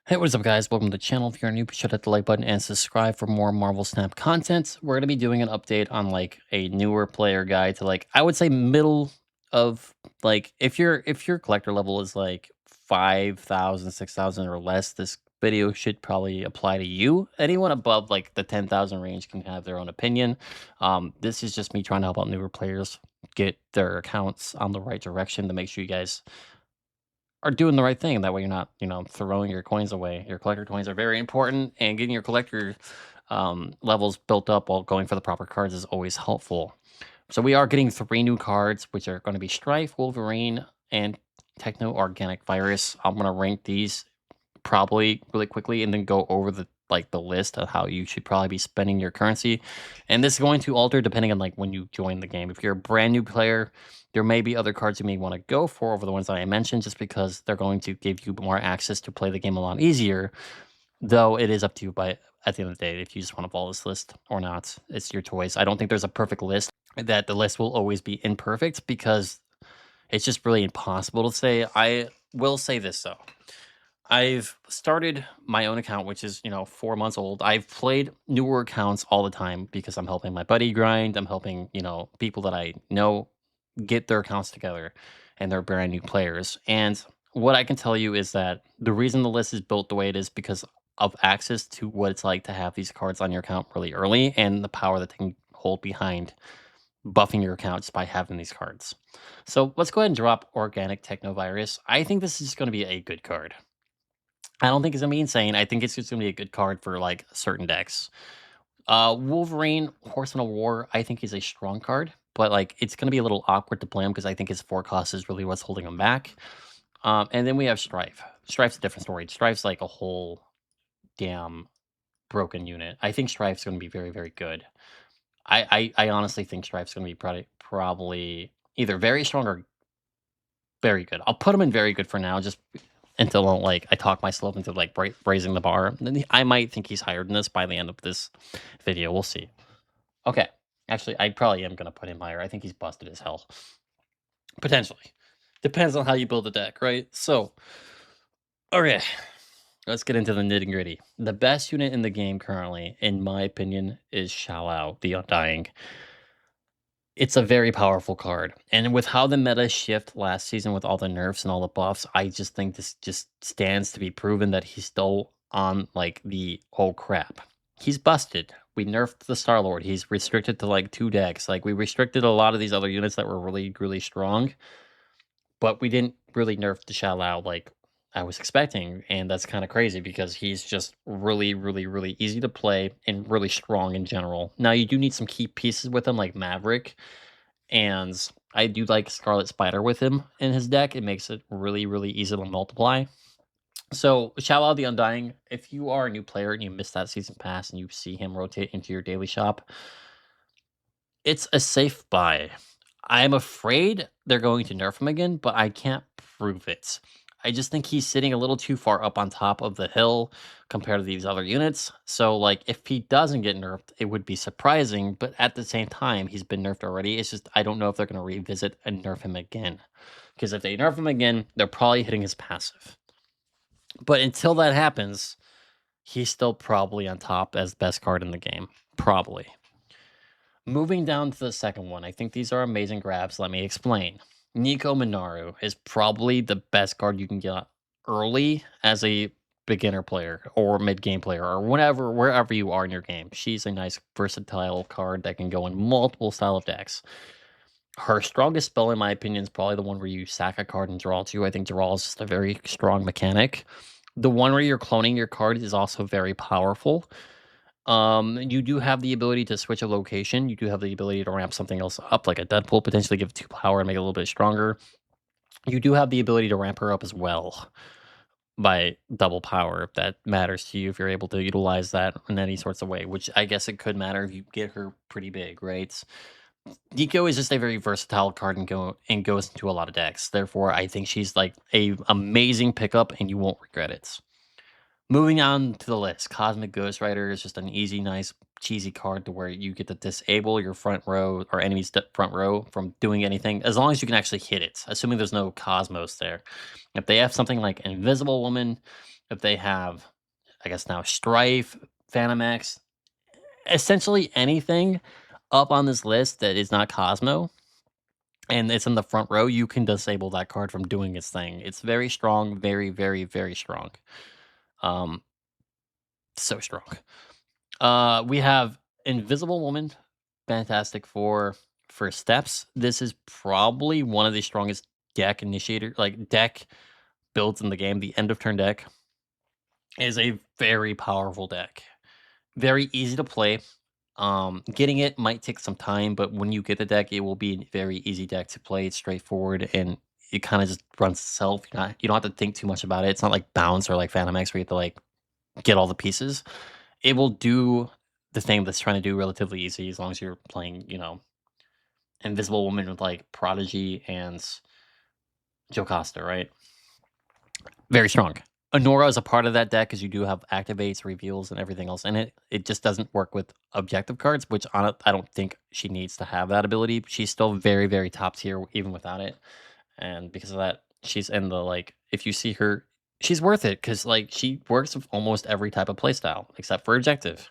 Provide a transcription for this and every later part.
Hey, what is up, guys? Welcome to the channel. If you're new, be sure to hit the like button and subscribe for more Marvel Snap content. We're going to be doing an update on like a newer player guide to like I would say middle of like if your collector level is like 5,000, 6,000 or less, this video should probably apply to you. Anyone above like the 10,000 range can have their own opinion. This is just me trying to help out newer players get their accounts on the right direction to make sure you guys are doing the right thing. That way you're not, throwing your coins away. Your collector coins are very important, and getting your collector levels built up while going for the proper cards is always helpful. So we are getting 3 new cards, which are going to be Strife, Wolverine, and Techno Organic Virus. I'm going to rank these probably really quickly and then go over the list of how you should probably be spending your currency. And this is going to alter depending on like when you join the game. If you're a brand new player, there may be other cards you may want to go for over the ones that I mentioned, just because they're going to give you more access to play the game a lot easier. Though it is up to you by at the end of the day if you just want to follow this list or not. It's your choice. I don't think there's a perfect list. That the list will always be imperfect because it's just really impossible to say. I will say this though. I've started my own account, which is, 4 months old. I've played newer accounts all the time because I'm helping my buddy grind. I'm helping, people that I know get their accounts together and they're brand new players. And what I can tell you is that the reason the list is built the way it is because of access to what it's like to have these cards on your account really early and the power that they can hold behind buffing your accounts by having these cards. So let's go ahead and drop Organic Technovirus. I think this is just going to be a good card. I don't think it's gonna be insane. I think it's just gonna be a good card for like certain decks. Wolverine, Horseman of War, I think he's a strong card, but like it's gonna be a little awkward to play him because I think his 4 cost is really what's holding him back. And then we have Strife. Strife's a different story. Strife's like a whole damn broken unit. I think Strife's gonna be very, very good. I honestly think Strife's gonna be probably either very strong or very good. I'll put him in very good for now, just until like I talk myself into like raising the bar. Then I might think he's higher than this by the end of this video. We'll see. Okay, actually, I probably am gonna put him higher. I think he's busted as hell. Potentially, depends on how you build the deck, right? So, okay, let's get into the nitty gritty. The best unit in the game currently, in my opinion, is Shalao, the Undying. It's a very powerful card, and with how the meta shift last season with all the nerfs and all the buffs, I just think this just stands to be proven that he's still on, like, the "Oh, crap." He's busted. We nerfed the Star-Lord. He's restricted to, like, 2 decks. Like, we restricted a lot of these other units that were really, really strong, but we didn't really nerf the Shao like I was expecting, and that's kinda crazy because he's just really, really, really easy to play and really strong in general. Now you do need some key pieces with him like Maverick, and I do like Scarlet Spider with him in his deck. It makes it really, really easy to multiply. So, Shallow the Undying, if you are a new player and you missed that season pass and you see him rotate into your daily shop, it's a safe buy. I'm afraid they're going to nerf him again, but I can't prove it. I just think he's sitting a little too far up on top of the hill compared to these other units. So, like, if he doesn't get nerfed, it would be surprising. But at the same time, he's been nerfed already. It's just I don't know if they're going to revisit and nerf him again. Because if they nerf him again, they're probably hitting his passive. But until that happens, he's still probably on top as best card in the game. Probably. Moving down to the second one, I think these are amazing grabs. Let me explain. Nico Minaru is probably the best card you can get early as a beginner player or mid-game player or wherever you are in your game. She's a nice versatile card that can go in multiple style of decks. Her strongest spell, in my opinion, is probably the one where you sack a card and draw 2. I think draw is just a very strong mechanic. The one where you're cloning your card is also very powerful. You do have the ability to switch a location. You do have the ability to ramp something else up, like a Deadpool, potentially give it 2 power and make it a little bit stronger. You do have the ability to ramp her up as well by double power, if that matters to you, if you're able to utilize that in any sorts of way, which I guess it could matter if you get her pretty big, right? Nico is just a very versatile card and goes into a lot of decks. Therefore, I think she's like a amazing pickup and you won't regret it. Moving on to the list, Cosmic Ghost Rider is just an easy, nice, cheesy card to where you get to disable your front row or enemy's front row from doing anything, as long as you can actually hit it, assuming there's no Cosmos there. If they have something like Invisible Woman, if they have, I guess now Strife, Phantom X, essentially anything up on this list that is not Cosmo and it's in the front row, you can disable that card from doing its thing. It's very strong, very, very, very strong. Um, so strong. We have Invisible Woman, fantastic for steps. This is probably one of the strongest deck initiator, like deck builds in the game. The end of turn deck is a very powerful deck. Very easy to play. Getting it might take some time, but when you get the deck, it will be a very easy deck to play. It's straightforward and it kind of just runs itself. You don't have to think too much about it. It's not like Bounce or like Phantom X where you have to like get all the pieces. It will do the thing that's trying to do relatively easy as long as you're playing, Invisible Woman with like Prodigy and Jocasta, right? Very strong. Honora is a part of that deck because you do have activates, reveals, and everything else in it. It just doesn't work with objective cards, which on it, I don't think she needs to have that ability. She's still very, very top tier even without it. And because of that, she's in the like, if you see her, she's worth it because like she works with almost every type of playstyle except for objective.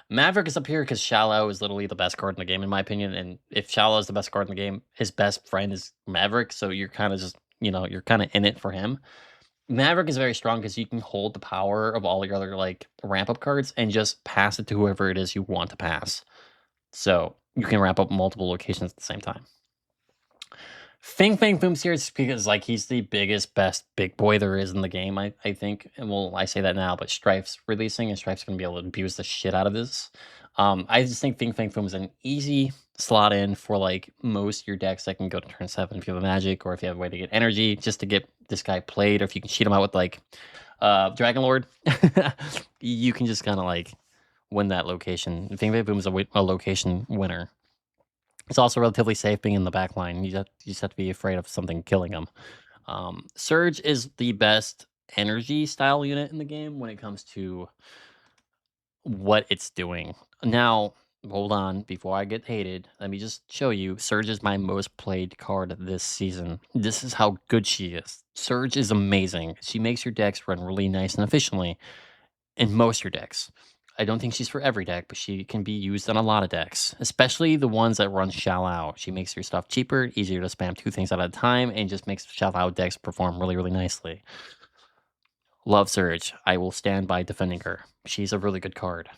Maverick is up here because Shallow is literally the best card in the game, in my opinion. And if Shallow is the best card in the game, his best friend is Maverick. So you're kind of just, you're kind of in it for him. Maverick is very strong because you can hold the power of all your other like ramp up cards and just pass it to whoever it is you want to pass. So you can ramp up multiple locations at the same time. Fing Fang Foom's here because like he's the biggest, best big boy there is in the game, I think. And well, I say that now, but Strife's releasing and Strife's gonna be able to abuse the shit out of this. I just think Fing Fang Foom is an easy slot in for like most of your decks that can go to turn 7 if you have a magic or if you have a way to get energy just to get this guy played, or if you can cheat him out with like Dragon Lord, you can just kind of like win that location. Fing Fang Foom is a location winner. It's also relatively safe being in the back line. You just have to be afraid of something killing him. Surge is the best energy style unit in the game when it comes to what it's doing. Now, hold on, before I get hated, let me just show you. Surge is my most played card this season. This is how good she is. Surge is amazing. She makes your decks run really nice and efficiently in most of your decks. I don't think she's for every deck, but she can be used on a lot of decks, especially the ones that run Shallow. She makes your stuff cheaper, easier to spam 2 things at a time, and just makes Shallow decks perform really, really nicely. Love Surge. I will stand by defending her. She's a really good card.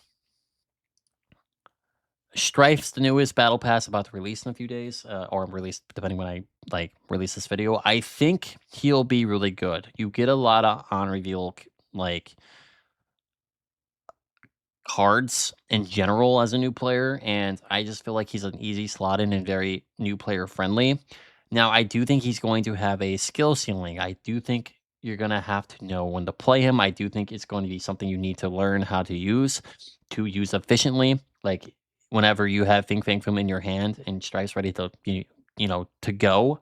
Strife's the newest battle pass about to release in a few days, or release depending when I like release this video. I think he'll be really good. You get a lot of on reveal like cards in general as a new player, and I just feel like he's an easy slot in and very new player friendly. Now, I do think he's going to have a skill ceiling. I do think you're going to have to know when to play him. I do think it's going to be something you need to learn how to use efficiently. Like whenever you have Fing Fang Foom in your hand and Strife's ready to to go,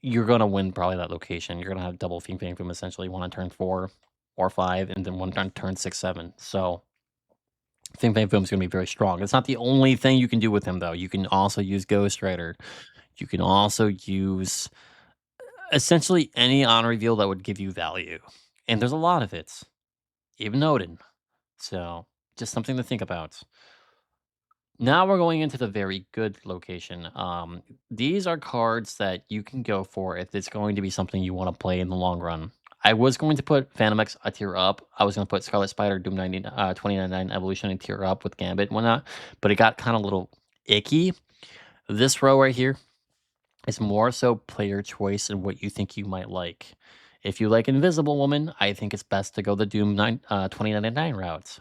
you're going to win probably that location. You're going to have double Fing Fang Foom essentially, one on turn 4 or 5 and then one on turn 6, 7. So Fing Fang Foom is going to be very strong. It's not the only thing you can do with him, though. You can also use Ghost Rider. You can also use essentially any on reveal that would give you value. And there's a lot of it, even Odin. So just something to think about. Now we're going into the very good location. These are cards that you can go for if it's going to be something you want to play in the long run. I was going to put Phantom X a tier up. I was going to put Scarlet Spider, Doom 2099 Evolution and tier up with Gambit and whatnot, but it got kind of a little icky. This row right here is more so player choice and what you think you might like. If you like Invisible Woman, I think it's best to go the Doom 2099 route.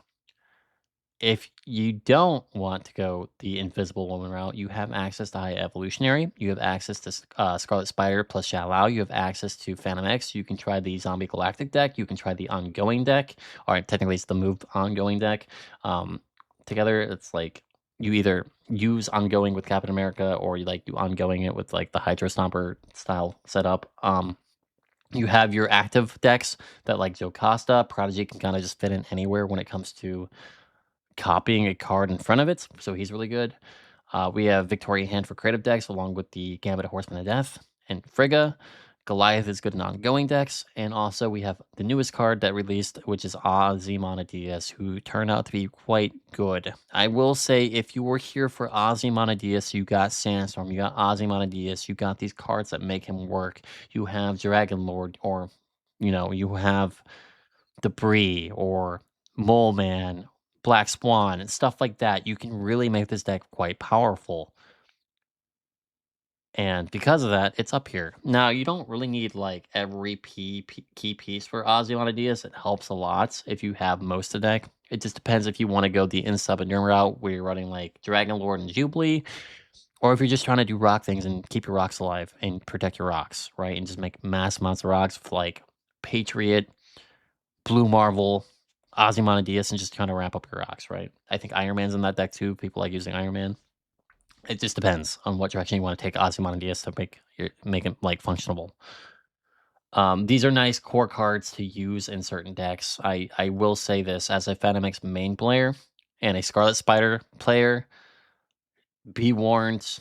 If you don't want to go the Invisible Woman route, you have access to High Evolutionary. You have access to Scarlet Spider plus Shallow. You have access to Phantom X. You can try the Zombie Galactic deck. You can try the Ongoing deck. Or technically, it's the Move Ongoing deck. Together, it's like you either use Ongoing with Captain America or you like do Ongoing it with like the Hydro Stomper style setup. You have your active decks that like Jocasta. Prodigy can kind of just fit in anywhere when it comes to copying a card in front of it, so he's really good. We have Victoria Hand for creative decks, along with the Gambit Horseman of Death and Frigga. Goliath is good in ongoing decks, and also we have the newest card that released, which is Ozymandias, who turned out to be quite good. I will say, if you were here for Ozymandias, you got Sandstorm, you got Ozymandias, you got these cards that make him work. You have Dragon Lord, or you have Debris or Mole Man, Black Swan, and stuff like that. You can really make this deck quite powerful. And because of that, it's up here. Now, you don't really need like every key piece for Ozymandias. It helps a lot if you have most of the deck. It just depends if you want to go the Insub and Doom route where you're running like Dragon Lord and Jubilee, or if you're just trying to do rock things and keep your rocks alive and protect your rocks, right? And just make mass amounts of rocks with like Patriot, Blue Marvel, Ozymandias, and just trying to ramp up your rocks, right? I think Iron Man's in that deck too. People like using Iron Man. It just depends on what direction you want to take Ozymandias to make it like functionable. These are nice core cards to use in certain decks. I will say this as a Phantomx main player and a Scarlet Spider player, be warned,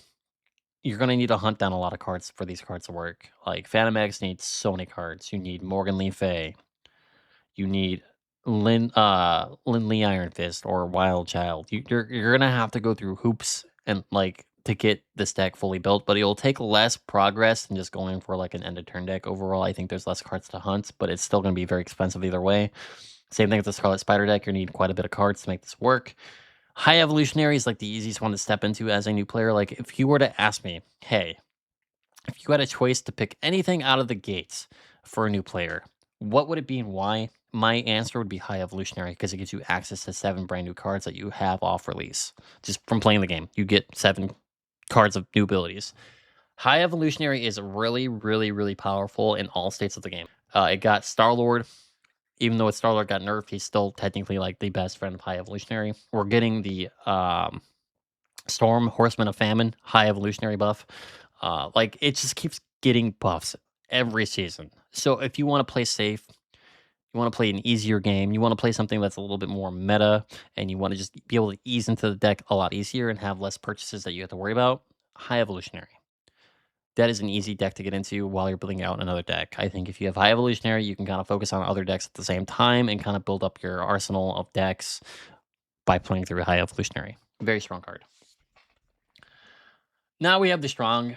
you're gonna need to hunt down a lot of cards for these cards to work. Like Phantomx needs so many cards. You need Morgan Le Fay. You need Lindley Iron Fist or Wild Child. You're gonna have to go through hoops and like to get this deck fully built, but it'll take less progress than just going for like an end of turn deck. Overall, I think there's less cards to hunt, but it's still gonna be very expensive either way. Same thing with the Scarlet Spider deck. You need quite a bit of cards to make this work. High Evolutionary is like the easiest one to step into as a new player. Like if you were to ask me, hey, if you had a choice to pick anything out of the gates for a new player, what would it be and why? My answer would be High Evolutionary because it gives you access to 7 brand new cards that you have off release. Just from playing the game, you get 7 cards of new abilities. High Evolutionary is really, really, really powerful in all states of the game. It got Star-Lord. Even though Star-Lord got nerfed, he's still technically like the best friend of High Evolutionary. We're getting the Storm, Horseman of Famine, High Evolutionary buff. Like it just keeps getting buffs every season. So if you want to play safe, you want to play an easier game, you want to play something that's a little bit more meta, and you want to just be able to ease into the deck a lot easier and have less purchases that you have to worry about, High Evolutionary. That is an easy deck to get into while you're building out another deck. I think if you have High Evolutionary, you can kind of focus on other decks at the same time and kind of build up your arsenal of decks by playing through High Evolutionary. Very strong card. Now we have the strong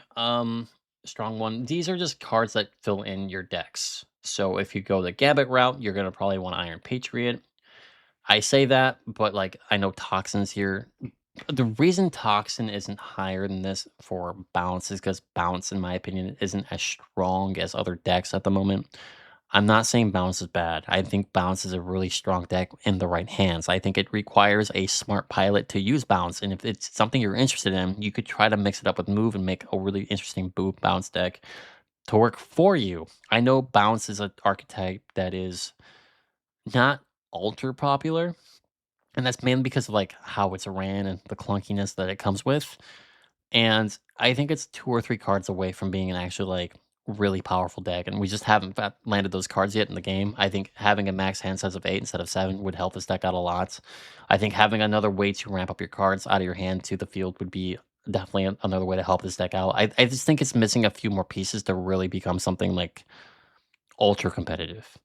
one. These are just cards that fill in your decks. So if you go the Gambit route, you're gonna probably want Iron Patriot. I say that, but like I know Toxin's here. The reason Toxin isn't higher than this for Bounce is because Bounce, in my opinion, isn't as strong as other decks at the moment. I'm not saying Bounce is bad. I think Bounce is a really strong deck in the right hands. I think it requires a smart pilot to use Bounce, and if it's something you're interested in, you could try to mix it up with Move and make a really interesting Bounce deck to work for you. I know Bounce is an archetype that is not ultra popular, and that's mainly because of like how it's ran and the clunkiness that it comes with. And I think it's 2 or 3 cards away from being an actually, like, really powerful deck, and we just haven't landed those cards yet in the game. I think having a max hand size of 8 instead of 7 would help this deck out a lot. I think having another way to ramp up your cards out of your hand to the field would be definitely another way to help this deck out. I just think it's missing a few more pieces to really become something, like, ultra competitive.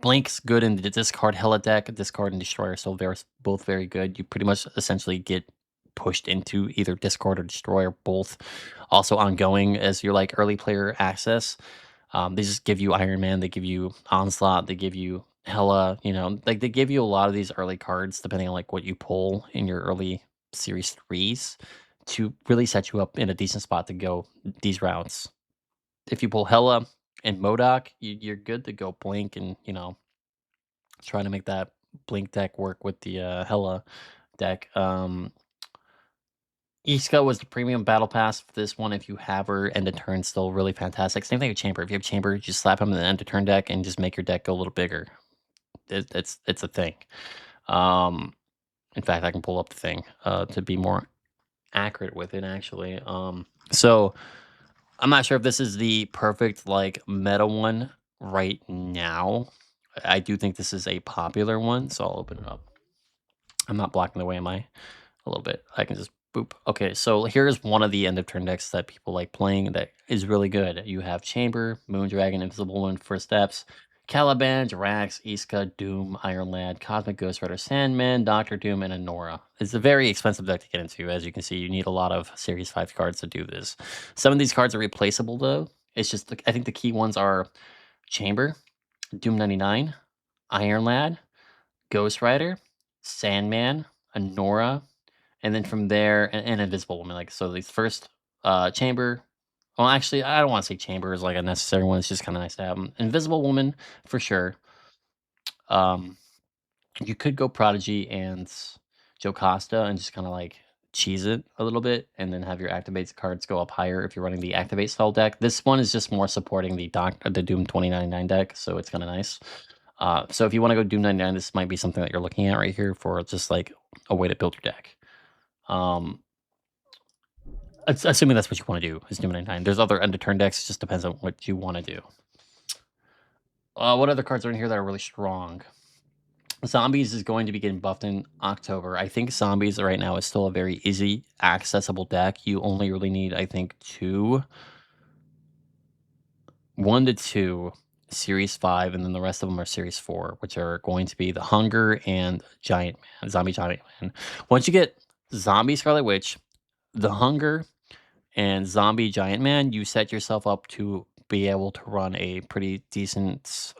Blink's good in the discard Hella deck. Discard and Destroy are still both very good. You pretty much essentially get pushed into either Discord or Destroy or both. Also ongoing as your like early player access. They just give you Iron Man, they give you Onslaught, they give you Hella, like they give you a lot of these early cards depending on like what you pull in your early series threes to really set you up in a decent spot to go these rounds. If you pull Hella and Modoc, you're good to go Blink and try to make that Blink deck work with the Hella deck. Iska was the premium battle pass for this one. If you have her, end of turn still really fantastic. Same thing with Chamber. If you have Chamber, just slap him in the end of turn deck and just make your deck go a little bigger. It's a thing. In fact, I can pull up the thing to be more accurate with it actually. So I'm not sure if this is the perfect like meta one right now. I do think this is a popular one, so I'll open it up. I'm not blocking the way, am I? A little bit. I can just Boop. Okay, so here's one of the end of turn decks that people like playing that is really good. You have Chamber, Moondragon, Invisible Woman, First Steps, Caliban, Jirax, Iska, Doom, Iron Lad, Cosmic Ghost Rider, Sandman, Doctor Doom, and Anora. It's a very expensive deck to get into. As you can see, you need a lot of Series 5 cards to do this. Some of these cards are replaceable, though. It's just, I think the key ones are Chamber, Doom 99, Iron Lad, Ghost Rider, Sandman, Anora, and then from there, and Invisible Woman. Like, so the first Chamber. Well, actually, I don't want to say Chamber is like a necessary one. It's just kind of nice to have 'em. Invisible Woman for sure. You could go Prodigy and Jocasta and just kind of like cheese it a little bit, and then have your activates cards go up higher if you're running the activate spell deck. This one is just more supporting the Doom 2099 deck, so it's kind of nice. So if you want to go Doom 99, this might be something that you're looking at right here for just like a way to build your deck. Assuming that's what you want to do is Doom 99. There's other end of turn decks. It just depends on what you want to do. What other cards are in here that are really strong? Zombies is going to be getting buffed in October. I think Zombies right now is still a very easy, accessible deck. You only really need, I think, 1 to 2 Series 5, and then the rest of them are Series 4, which are going to be the Hunger and Giant Man, Zombie Giant Man. Once you get Zombie Scarlet Witch, the Hunger, and Zombie Giant Man, you set yourself up to be able to run a pretty decent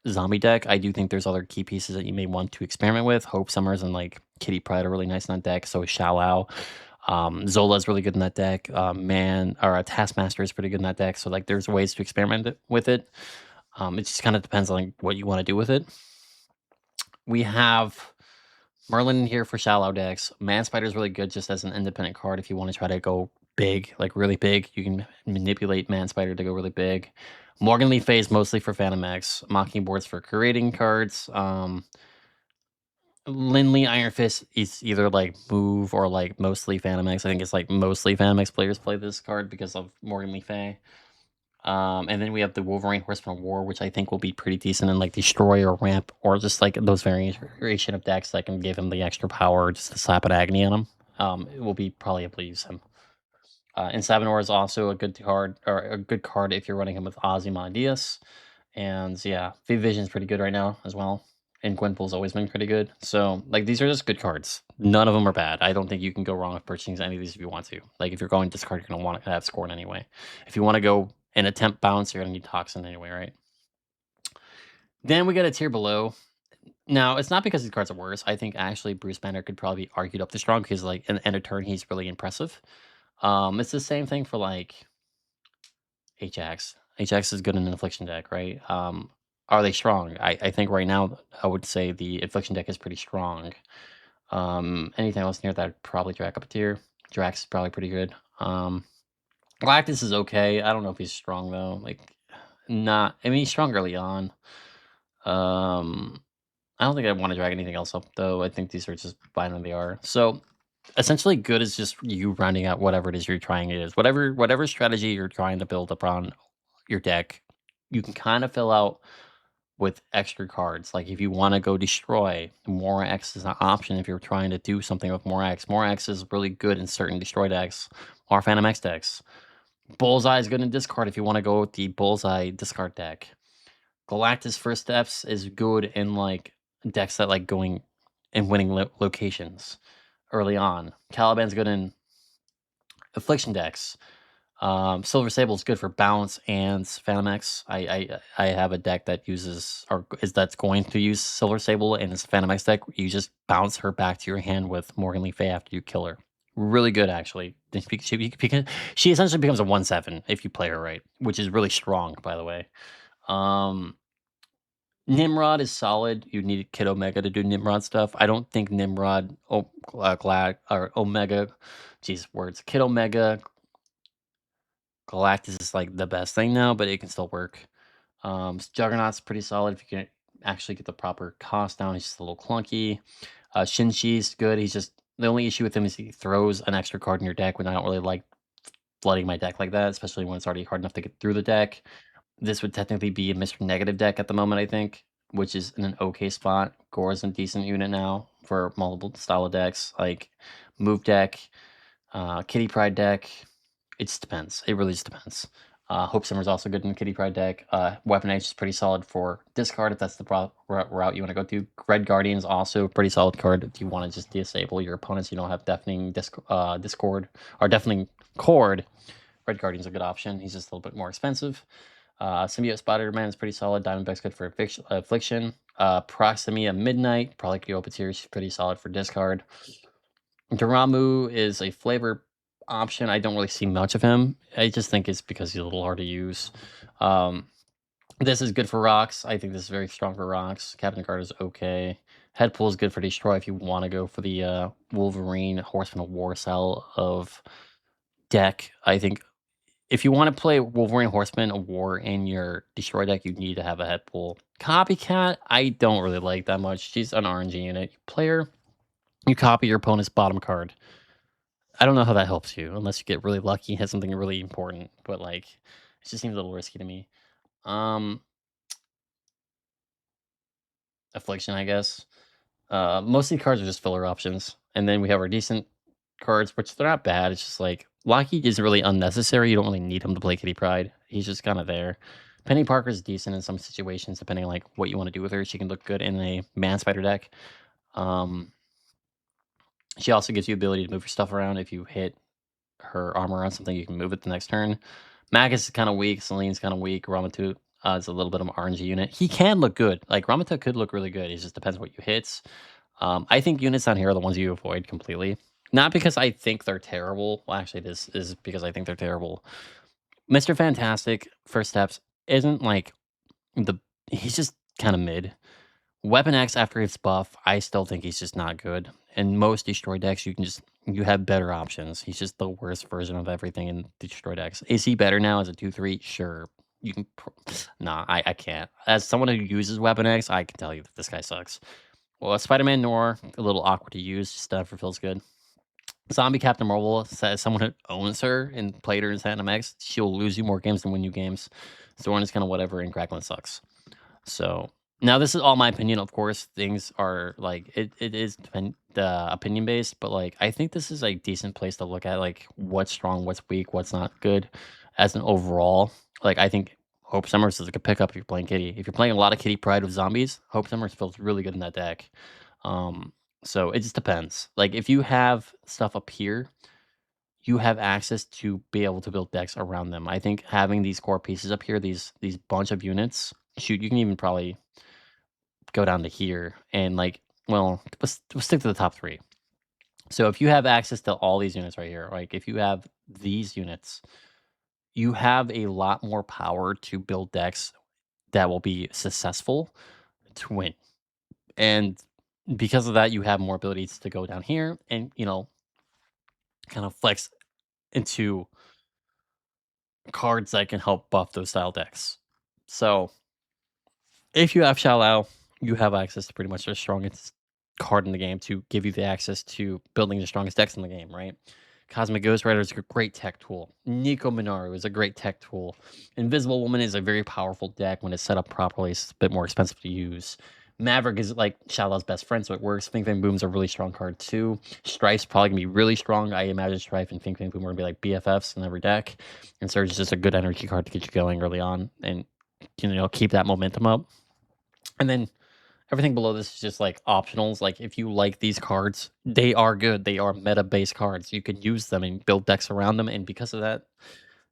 zombie deck. I do think there's other key pieces that you may want to experiment with. Hope Summers and like Kitty Pryde are really nice in that deck. So is Shallow. Zola's really good in that deck. Taskmaster is pretty good in that deck. So like there's ways to experiment with it. It just kind of depends on like, what you want to do with it. We have Merlin in here for shallow decks. Man Spider is really good just as an independent card if you want to try to go big, like really big. You can manipulate Man Spider to go really big. Morgan Lee Fey is mostly for Phantom X. Mockingboard's for creating cards. Lindley Iron Fist is either like move or like mostly Phantom X. I think it's like mostly Phantom X players play this card because of Morgan Lee Fey. And then we have the Wolverine Horseman of War, which I think will be pretty decent in like Destroy or Ramp, or just like those variation of decks that can give him the extra power just to slap an Agony on him. It will be probably able to use him. And Sabanor is also a good card, or a good card if you're running him with Ozymandias. And yeah, Vision's pretty good right now as well. And Gwenpool's always been pretty good. So like these are just good cards. None of them are bad. I don't think you can go wrong with purchasing any of these if you want to. Like if you're going discard, you're gonna want to have Scorn anyway. If you want to go an attempt bounce, you're gonna need Toxin anyway, right? Then we got a tier below. Now it's not because these cards are worse. I think actually Bruce Banner could probably be argued up to strong because like in the end of turn he's really impressive. It's the same thing for like Ajax. Ajax is good in an Affliction deck, right? Are they strong? I think right now I would say the Affliction deck is pretty strong. Anything else near that I'd probably drag up a tier. Drax is probably pretty good. Galactus is okay. I don't know if he's strong though. Like, not. I mean, he's strong early on. I don't think I want to drag anything else up though. I think these are just fine than they are. So essentially, good is just you rounding out whatever it is you're trying. It is whatever strategy you're trying to build upon your deck. You can kind of fill out with extra cards. Like if you want to go destroy, more X is an option if you're trying to do something with more X. More X is really good in certain destroy decks or Phantom X decks. Bullseye is good in discard if you want to go with the Bullseye discard deck. Galactus First Steps is good in like decks that like going and winning locations early on. Caliban's good in Affliction decks. Silver Sable is good for balance and Phantom X. I have a deck that uses that's going to use Silver Sable in its Phantom X deck. You just bounce her back to your hand with Morgan Lee Fey after you kill her. Really good, actually. She essentially becomes a 1/7 if you play her right, which is really strong, by the way. Nimrod is solid. You need Kid Omega to do Nimrod stuff. I don't think Nimrod, Glad or Omega, geez, words. Kid Omega, Galactus is like the best thing now, but it can still work. Juggernaut's pretty solid if you can actually get the proper cost down. He's just a little clunky. Shin-Chi's good. He's just the only issue with him is he throws an extra card in your deck when I don't really like flooding my deck like that, especially when it's already hard enough to get through the deck. This would technically be a Mr. Negative deck at the moment, I think, which is in an okay spot. Gore's a decent unit now for multiple style of decks, like Move deck. Kitty Pride deck, it just depends. It really just depends. Hope Summer's also good in the Kitty Pride deck. Weapon Edge is pretty solid for discard if that's the route you want to go through. Red Guardian is also a pretty solid card if you want to just disable your opponents. You don't have Deafening Discord or Deafening Cord. Red Guardian's a good option. He's just a little bit more expensive. Symbiote Spider-Man is pretty solid. Diamondback's good for Affliction. Proximia Midnight, probably could go up tier. She's pretty solid for discard. Duramu is a flavor option. I don't really see much of him. I just think it's because he's a little hard to use. This is good for rocks. I think this is very strong for rocks. Captain Guard is okay. Headpool is good for destroy if you want to go for the Wolverine Horseman of War style of deck. I think if you want to play Wolverine Horseman of War in your destroy deck, you need to have a Headpool. Copycat, I don't really like that much. She's an RNG unit. Player, you copy your opponent's bottom card. I don't know how that helps you unless you get really lucky and hit something really important, but like it just seems a little risky to me. Affliction, I guess. Most of the cards are just filler options, and then we have our decent cards, which they're not bad. It's just like Lockheed is really unnecessary. You don't really need him to play Kitty Pride. He's just kind of there. Penny Parker's decent in some situations, depending on like what you want to do with her. She can look good in a Man Spider deck. She also gives you the ability to move your stuff around. If you hit her armor on something, you can move it the next turn. Magus is kind of weak. Celine's kind of weak. Ramatut is a little bit of an RNG unit. He can look good. Like, Ramatut could look really good. It just depends what you hits. I think units down here are the ones you avoid completely. Not because I think they're terrible. Well, actually, this is because I think they're terrible. Mr. Fantastic, First Steps, isn't like the... He's just kind of mid. Weapon X after it's buff, I still think he's just not good. In most destroy decks, you have better options. He's just the worst version of everything in destroy decks. Is he better now as a 2/3? Sure. You can nah, I can't. As someone who uses Weapon X, I can tell you that this guy sucks. Well, Spider-Man Noir, a little awkward to use, just never feels good. Zombie Captain Marvel, as someone who owns her and played her in Phantom X, she'll lose you more games than win you games. Zorn is kind of whatever, and Crackling sucks. So now this is all my opinion. Of course, things are like it is opinion based, but like I think this is a decent place to look at like what's strong, what's weak, what's not good as an overall. Like I think Hope Summers is a good pickup if you're playing Kitty. If you're playing a lot of Kitty Pride with zombies, Hope Summers feels really good in that deck. So it just depends. Like if you have stuff up here, you have access to be able to build decks around them. I think having these core pieces up here, these bunch of units, shoot, you can even probably go down to here and like, well, let's stick to the top 3. So if you have access to all these units right here, like if you have these units, you have a lot more power to build decks that will be successful to win. And because of that, you have more abilities to go down here and, you know, kind of flex into cards that can help buff those style decks. So if you have Shallow, you have access to pretty much the strongest card in the game to give you the access to building the strongest decks in the game, right? Cosmic Ghost Rider is a great tech tool. Nico Minaru is a great tech tool. Invisible Woman is a very powerful deck when it's set up properly. It's a bit more expensive to use. Maverick is like Shallow's best friend, so it works. Fing Fang Boom's a really strong card too. Strife's probably gonna be really strong. I imagine Strife and Fing Fang Boom are gonna be like BFFs in every deck. And Surge is just a good energy card to get you going early on and keep that momentum up. And then everything below this is just like optionals. Like if you like these cards, they are good. They are meta-based cards. You can use them and build decks around them. And because of that,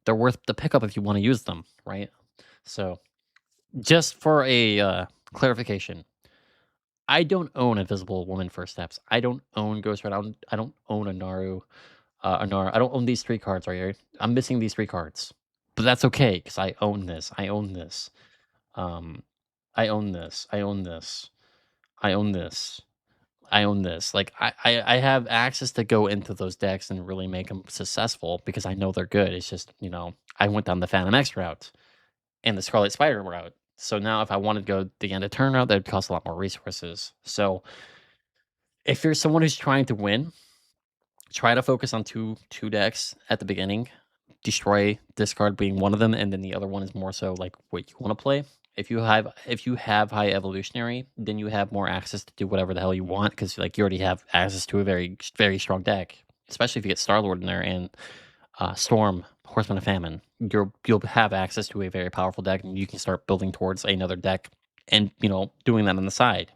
they're worth the pickup if you want to use them, right? So just for a clarification, I don't own Invisible Woman First Steps. I don't own Ghost Rider. I don't own a Naru. Anara. I don't own these 3 cards right here. I'm missing these 3 cards. But that's okay, because I own this. I own this. I own this. I own this. I own this. I own this. Like I have access to go into those decks and really make them successful because I know they're good. It's just, I went down the Phantom X route and the Scarlet Spider route. So now if I wanted to go the end of turn route, that would cost a lot more resources. So if you're someone who's trying to win, try to focus on two decks at the beginning. Destroy, discard being one of them, and then the other one is more so like what you want to play. If you have high evolutionary, then you have more access to do whatever the hell you want because like you already have access to a very very strong deck. especially if you get Star Lord in there and Storm, Horseman of Famine, you'll have access to a very powerful deck, and you can start building towards another deck, and doing that on the side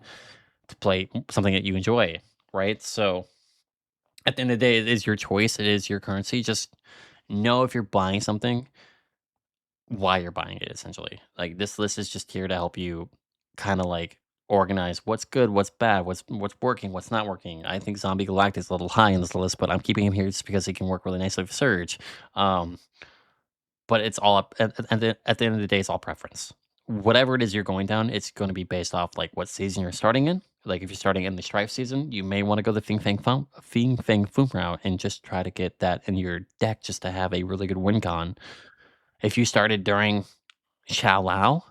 to play something that you enjoy, right? So at the end of the day, it is your choice. It is your currency. Just know if you're buying something, why you're buying it. Essentially, like this list is just here to help you, kind of like organize what's good, what's bad, what's working, what's not working. I think Zombie Galactic is a little high in this list, but I'm keeping him here just because he can work really nicely with Surge. Um, But it's all up at the end of the day, it's all preference. Whatever it is you're going down, it's gonna be based off, like, what season you're starting in. Like, if you're starting in the Strife season, you may wanna go the Fing Fang Foom route and just try to get that in your deck just to have a really good win con. If you started during Shao Lao,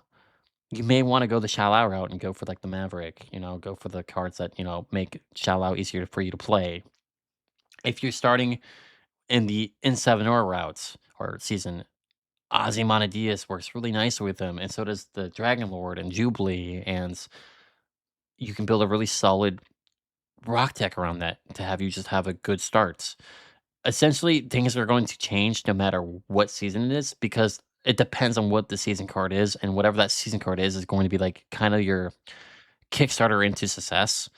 you may wanna go the Shao Lao route and go for, like, the Maverick, go for the cards that, make Shao Lao easier for you to play. If you're starting in the N7 or routes or season, Ozymandias works really nice with him, and so does the Dragon Lord and Jubilee, and you can build a really solid rock tech around that to have you just have a good start. Essentially, things are going to change no matter what season it is because it depends on what the season card is, and whatever that season card is going to be like kind of your Kickstarter into success.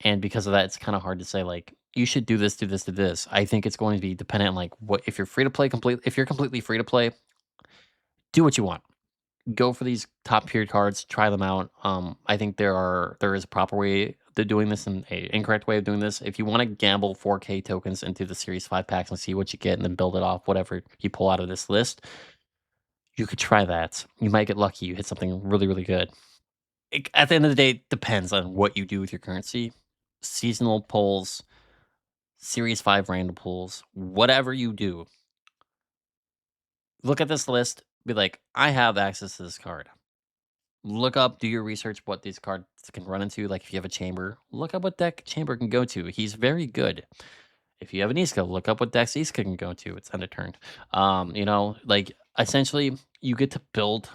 And because of that, it's kind of hard to say like you should do this, do this, do this. I think it's going to be dependent on like what if you're free to play complete if you're completely free to play, do what you want. Go for these top tier cards, try them out. I think there is a proper way to doing this and a incorrect way of doing this. If you want to gamble 4K tokens into the Series 5 packs and see what you get and then build it off whatever you pull out of this list, you could try that. You might get lucky. You hit something really, really good. At the end of the day, it depends on what you do with your currency. Seasonal pulls, Series 5 random pulls, whatever you do, look at this list, be like, I have access to this card. Look up, do your research what these cards can run into. Like if you have a chamber, look up what deck chamber can go to. He's very good. If you have an Iska, look up what decks Iska can go to. It's underturned. Like essentially you get to build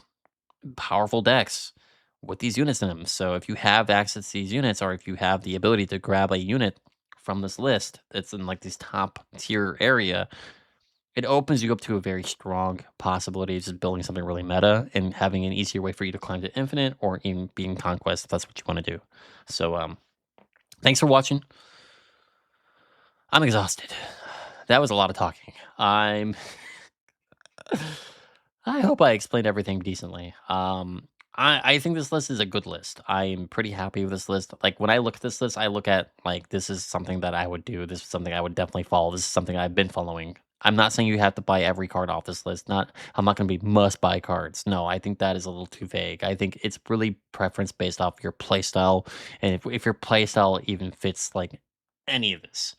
powerful decks with these units in them. So if you have access to these units, or if you have the ability to grab a unit from this list that's in like this top tier area, it opens you up to a very strong possibility of just building something really meta and having an easier way for you to climb to infinite or even being conquest if that's what you want to do. So thanks for watching. I'm exhausted. That was a lot of talking. I hope I explained everything decently. I think this list is a good list. I'm pretty happy with this list. Like when I look at this list, I look at like this is something that I would do. This is something I would definitely follow. This is something I've been following. I'm not saying you have to buy every card off this list. I'm not going to be must buy cards. No, I think that is a little too vague. I think it's really preference based off your play style, and if your play style even fits like any of this.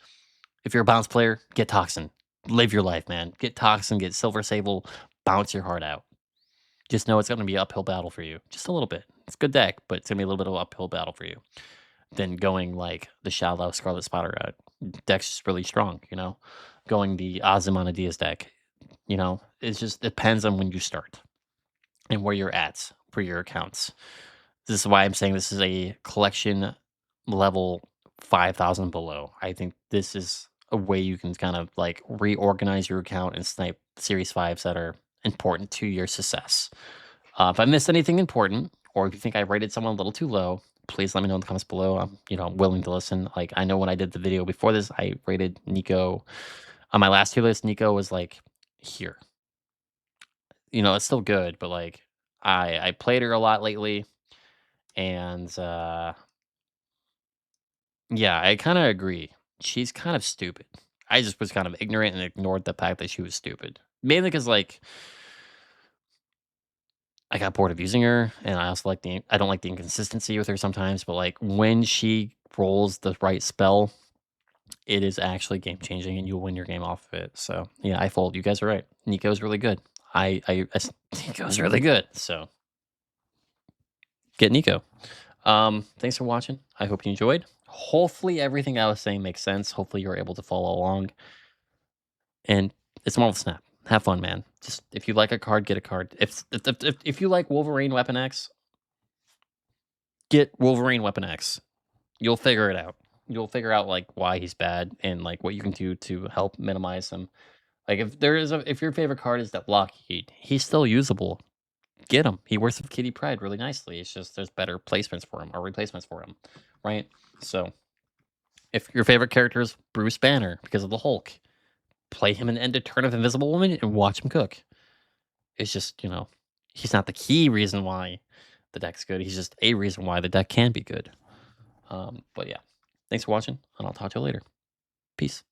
If you're a bounce player, get Toxin. Live your life, man. Get Toxin, get Silver Sable, bounce your heart out. Just know it's going to be an uphill battle for you. Just a little bit. It's a good deck, but it's going to be a little bit of an uphill battle for you. Than going like the Shallow Scarlet Spotter route. Deck's just really strong, Going the Ozymandias deck, it just depends on when you start and where you're at for your accounts. This is why I'm saying this is a collection level 5,000 below. I think this is a way you can kind of like reorganize your account and snipe Series 5s that are important to your success. If I missed anything important, or if you think I rated someone a little too low, please let me know in the comments below. I'm, willing to listen. Like I know when I did the video before this, I rated Nico on my last tier list. Nico was like here. It's still good, but like I played her a lot lately, and yeah, I kind of agree. She's kind of stupid. I just was kind of ignorant and ignored the fact that she was stupid. Mainly because like I got bored of using her, and I also I don't like the inconsistency with her sometimes, but, like, when she rolls the right spell, it is actually game changing, and you'll win your game off of it, so, yeah, I fold. You guys are right. Nico's really good. I Nico's really good, so get Nico. Thanks for watching. I hope you enjoyed. Hopefully, everything I was saying makes sense. Hopefully, you're able to follow along, and it's Marvel Snap. Have fun, man. Just if you like a card, get a card. If you like Wolverine Weapon X, get Wolverine Weapon X. You'll figure it out. you'll figure out like why he's bad and like what you can do to help minimize him. Like if your favorite card is that Blockade, he's still usable. Get him. He works with Kitty Pride really nicely. It's just there's better placements for him or replacements for him, right? So if your favorite character is Bruce Banner because of the Hulk, play him and end a turn of Invisible Woman and watch him cook. It's just, he's not the key reason why the deck's good. He's just a reason why the deck can be good. But yeah, thanks for watching, and I'll talk to you later. Peace.